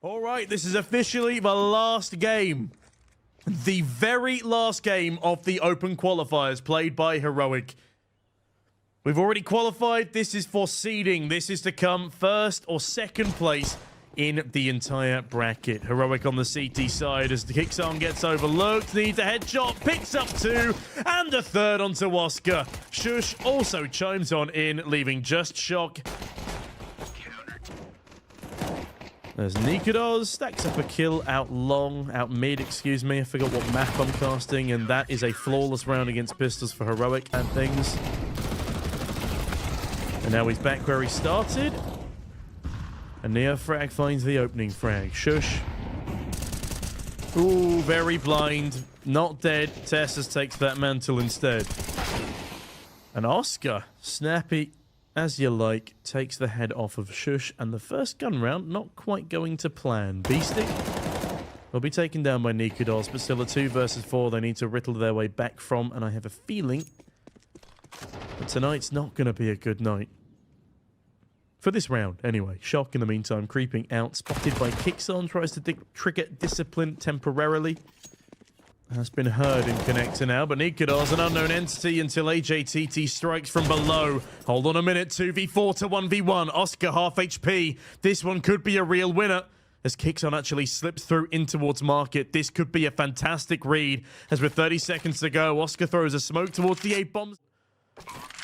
All right, this is officially the last game. The very last game of the open qualifiers played by Heroic. We've already qualified. This is for seeding. This is to come first or second place in the entire bracket. Heroic on the CT side as the Kixon gets overlooked. Needs a headshot. Picks up two. And a third onto Oscar. Shush also chimes on in, leaving just Shock. There's Nikodos, stacks up a kill out mid, excuse me. I forgot what map I'm casting, and that is a flawless round against pistols for Heroic and things. And now he's back where he started. And Neofrag finds the opening frag. Shush. Ooh, very blind. Not dead. Tessus takes that mantle instead. And Oscar, snappy as you like, takes the head off of Shush, and the first gun round not quite going to plan. Beastic will be taken down by Nikodos, but still a 2 versus 4 they need to riddle their way back from, and I have a feeling that tonight's not going to be a good night. For this round, anyway. Shock, in the meantime, creeping out, spotted by Kixon, tries to trigger discipline temporarily. Has been heard in connector now, but Nikodos, an unknown entity until AJTT strikes from below. Hold on a minute, 2v4 to 1v1. Oscar half HP. This one could be a real winner. As Kixon actually slips through in towards Market. This could be a fantastic read. As with 30 seconds to go, Oscar throws a smoke towards the 8 bombs.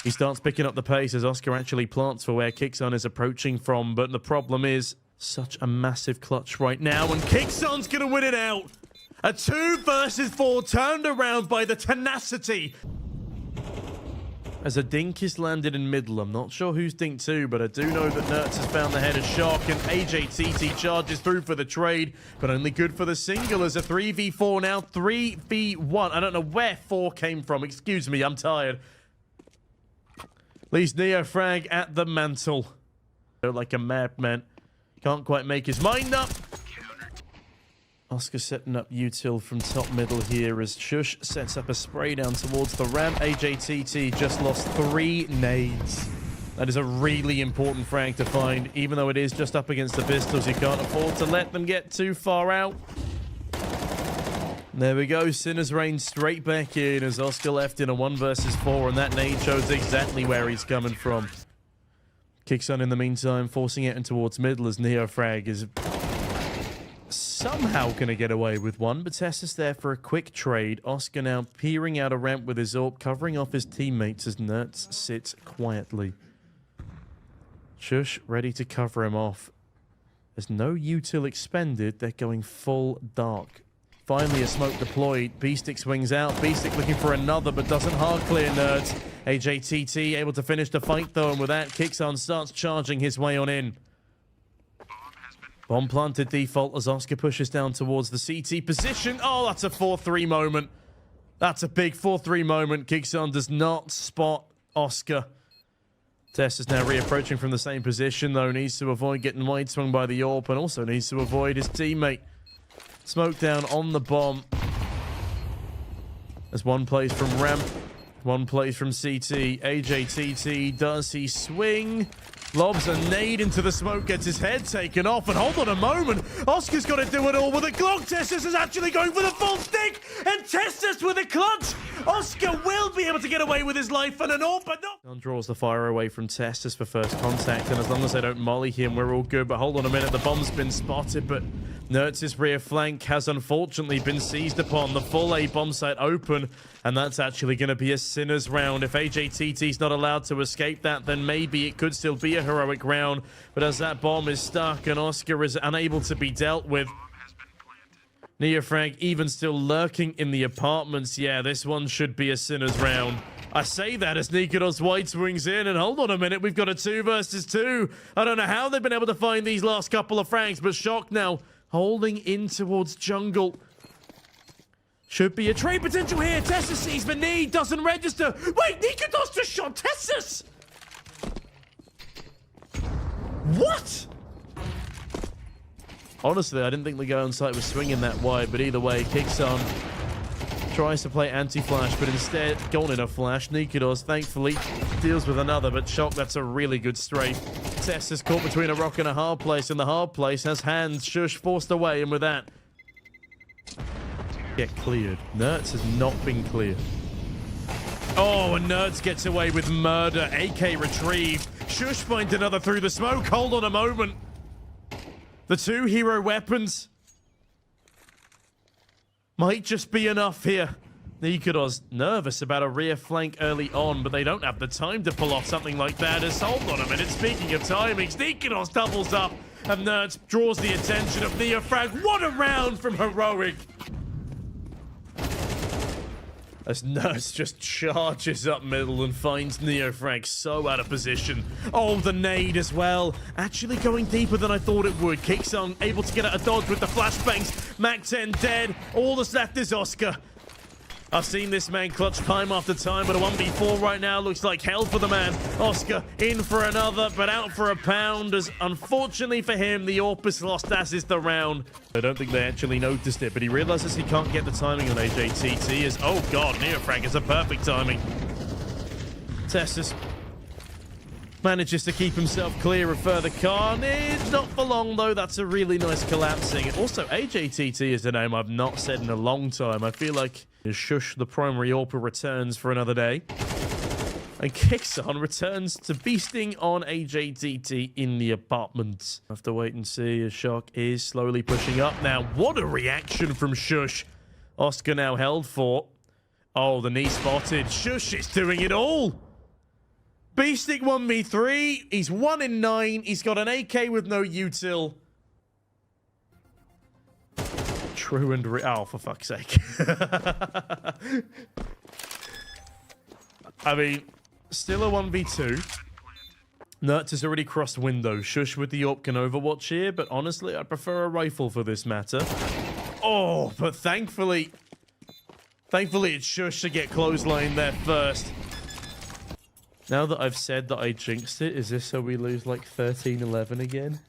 He starts picking up the pace as Oscar actually plants for where Kixon is approaching from. But the problem is, such a massive clutch right now, and Kixon's going to win it out. A 2 versus 4 turned around by the tenacity. As a dink is landed in middle. I'm not sure who's dink 2, but I do know that Nertz has found the head of Shock, and AJTT charges through for the trade, but only good for the single as a 3v4 now, 3v1. I don't know where 4 came from. Excuse me, I'm tired. Leaves Neofrag at the mantle. Like a madman. Can't quite make his mind up. Oscar setting up util from top middle here as Shush sets up a spray down towards the ramp. AJTT just lost 3 nades. That is a really important frag to find. Even though it is just up against the pistols, you can't afford to let them get too far out. There we go. Sinner's Reign straight back in as Oscar left in a 1 versus 4, and that nade shows exactly where he's coming from. Kixon in the meantime forcing it in towards middle as Neofrag is somehow going to get away with one, but Tessus there for a quick trade. Oscar now peering out a ramp with his AWP, covering off his teammates as Nertz sits quietly. Shush ready to cover him off. There's no util expended, they're going full dark. Finally a smoke deployed, Beastic swings out, Beastic looking for another but doesn't hard clear Nertz. AJTT able to finish the fight though, and with that Kixon starts charging his way on in. Bomb planted default as Oscar pushes down towards the CT position. Oh, that's a 4-3 moment. That's a big 4-3 moment. Kixon does not spot Oscar. Tess is now reapproaching from the same position, though. Needs to avoid getting wide swung by the AWP and also needs to avoid his teammate. Smoke down on the bomb. There's one place from ramp, one place from CT. AJTT, does he swing? Lobs a nade into the smoke, gets his head taken off, and hold on a moment, Oscar's got to do it all with a Glock. Tessus is actually going for the full stick, and Tessus with a clutch. Oscar will be able to get away with his life and an AWP, but not. John draws the fire away from Tessus for first contact, and as long as they don't molly him, we're all good. But hold on a minute, the bomb's been spotted, but Nertz's rear flank has unfortunately been seized upon. The full A bomb site open, and that's actually going to be a Sinner's round. If AJTT's not allowed to escape that, then maybe it could still be a heroic round. But as that bomb is stuck and Oscar is unable to be dealt with, Neofrag even still lurking in the apartments. Yeah, this one should be a Sinner's round. I say that as Nikodos wide swings in, and hold on a minute, we've got a 2 versus 2. I don't know how they've been able to find these last couple of frags, but Shock now holding in towards jungle. Should be a trade potential here. Tessus sees the need, doesn't register. Wait, Nikodos just shot Tessus! What? Honestly, I didn't think the guy on site was swinging that wide, but either way, Kixon tries to play anti-flash, but instead gone in a flash. Nikodos thankfully deals with another, but Shock, that's a really good strafe. Tess is caught between a rock and a hard place, and the hard place has hands. Shush forced away, and with that, get cleared. Nerds has not been cleared. Oh, and Nerds gets away with murder. AK retrieved. Shush finds another through the smoke. Hold on a moment. The 2 hero weapons might just be enough here. Nikodos nervous about a rear flank early on, but they don't have the time to pull off something like that. As hold on a minute, speaking of timings, Nikodos doubles up, and Nerds draws the attention of Neofrag. What a round from Heroic! As Nerds just charges up middle and finds Neofrag so out of position. Oh, the nade as well. Actually going deeper than I thought it would. Kicks on, able to get out a dodge with the flashbangs. Mac 10 dead. All that's left is Oscar. I've seen this man clutch time after time, but a 1v4 right now looks like hell for the man. Oscar in for another, but out for a pound, as unfortunately for him, the Orpus lost as is the round. I don't think they actually noticed it, but he realizes he can't get the timing on AJTT as, oh god, Neofrag is a perfect timing. Tessus manages to keep himself clear of further carnage. Not for long, though. That's a really nice collapsing. Also, AJTT is a name I've not said in a long time. I feel like Shush, the primary AWPer, returns for another day. And Kixon returns to beasting on AJTT in the apartment. Have to wait and see as Shock is slowly pushing up. Now, what a reaction from Shush. Oscar now held for. Oh, the knee spotted. Shush is doing it all. Beasting 1v3. He's 1 in 9. He's got an AK with no util. True and oh, for fuck's sake. I mean, still a 1v2. Nerds has already crossed window. Shush with the AWP can overwatch here, but honestly, I prefer a rifle for this matter. Oh, but thankfully it's Shush to get clothesline there first. Now that I've said that I jinxed it, is this so we lose like 13-11 again?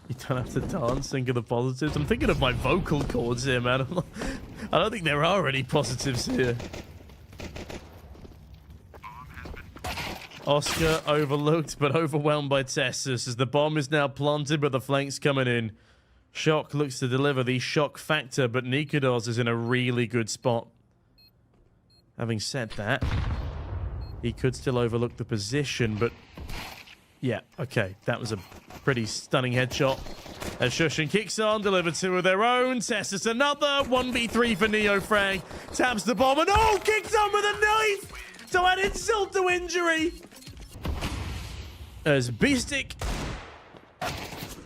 You don't have to dance, think of the positives. I'm thinking of my vocal cords here, man. I don't think there are any positives here. Oscar overlooked, but overwhelmed by Tessus as the bomb is now planted, but the flanks coming in. Shock looks to deliver the shock factor, but Nikodos is in a really good spot. Having said that, he could still overlook the position, but yeah, okay. That was a pretty stunning headshot. As Shush and Kixon deliver 2 of their own. Tessus another. 1v3 for Neofrag. Taps the bomb and oh, Kixon with a knife to add insult to injury. As Beastic.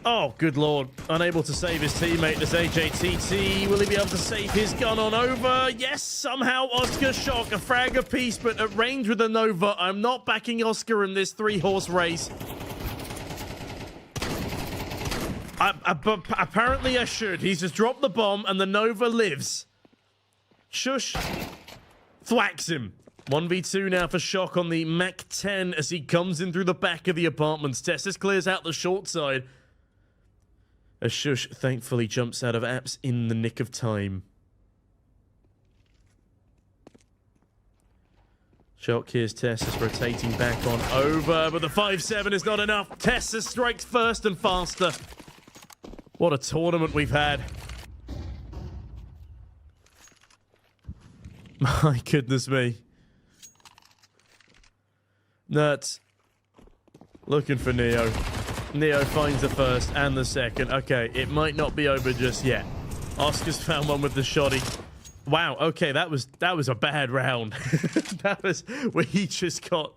Oh, good lord. Unable to save his teammate as AJTT. Will he be able to save his gun on over? Yes, somehow Oscar Shock. A frag apiece, but at range with the Nova. I'm not backing Oscar in this 3-horse race. But apparently I should. He's just dropped the bomb and the Nova lives. Shush thwacks him. 1v2 now for Shock on the Mac 10 as he comes in through the back of the apartments. Tessus clears out the short side. As Shush thankfully jumps out of apps in the nick of time. Shock here's Tessus rotating back on over, but the 5-7 is not enough. Tessus strikes first and faster. What a tournament we've had. My goodness me. Nuts. Looking for Neo. Neo finds the first and the second. Okay, it might not be over just yet. Oscar's found one with the shoddy. Wow, okay, that was a bad round. That was where he just got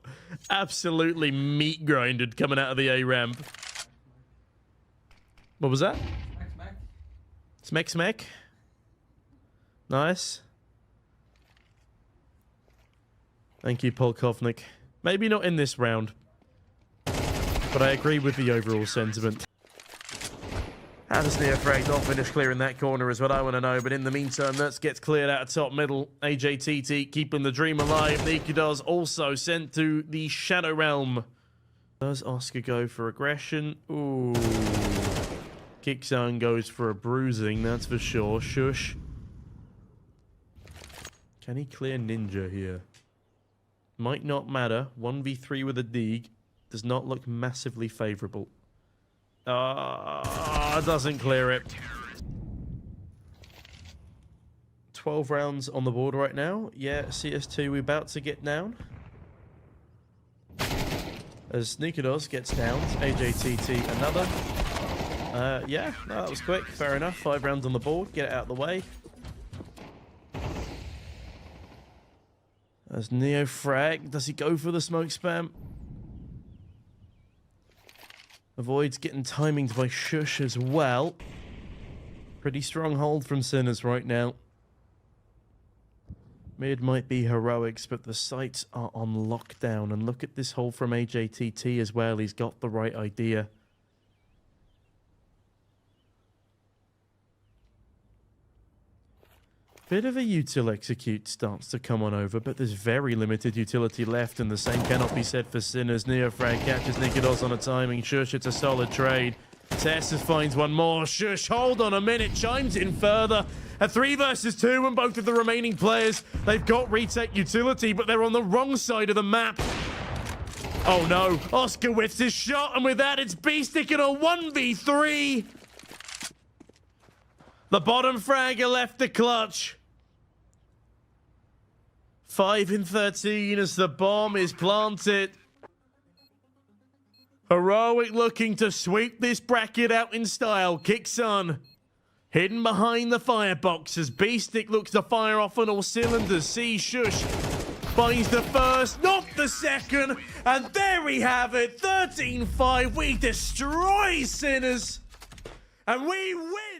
absolutely meat grinded coming out of the A ramp. What was that? Smack smack. Nice. Thank you, Polkovnik. Maybe not in this round, but I agree with the overall sentiment. How does Neofrag not finish clearing that corner is what I want to know, but in the meantime, Nuts gets cleared out of top middle. AJTT keeping the dream alive. Nikodos also sent to the Shadow Realm. Does Oscar go for aggression? Ooh. Kickzone goes for a bruising, that's for sure. Shush. Can he clear Ninja here? Might not matter. 1v3 with a dig. does not look massively favorable. Doesn't clear it. 12 rounds on the board right now. Yeah, CS2, we're about to get down. As Nikodos gets down, AJTT another. Yeah, no, that was quick. Fair enough. 5 rounds on the board. Get it out of the way. As Neo frag, does he go for the smoke spam? Avoids getting timinged by Shush as well. Pretty strong hold from Sinners right now. Mid might be heroics, but the sights are on lockdown. And look at this hold from AJTT as well. He's got the right idea. Bit of a util execute starts to come on over, but there's very limited utility left, and the same cannot be said for Sinners. Neofrag catches Nikodos on a timing. Shush, it's a solid trade. Tessus finds one more. Shush, hold on a minute, chimes in further. A 3 versus 2, and both of the remaining players, they've got retake utility, but they're on the wrong side of the map. Oh no, Oscar whiffs his shot, and with that, it's B-Stick in a 1v3. The bottom fragger left the clutch. 5 in 13 as the bomb is planted. Heroic looking to sweep this bracket out in style. Kicks on. Hidden behind the firebox as B-Stick looks to fire off on all cylinders. Shush finds the first, not the second. And there we have it. 13-5. We destroy Sinners. And we win.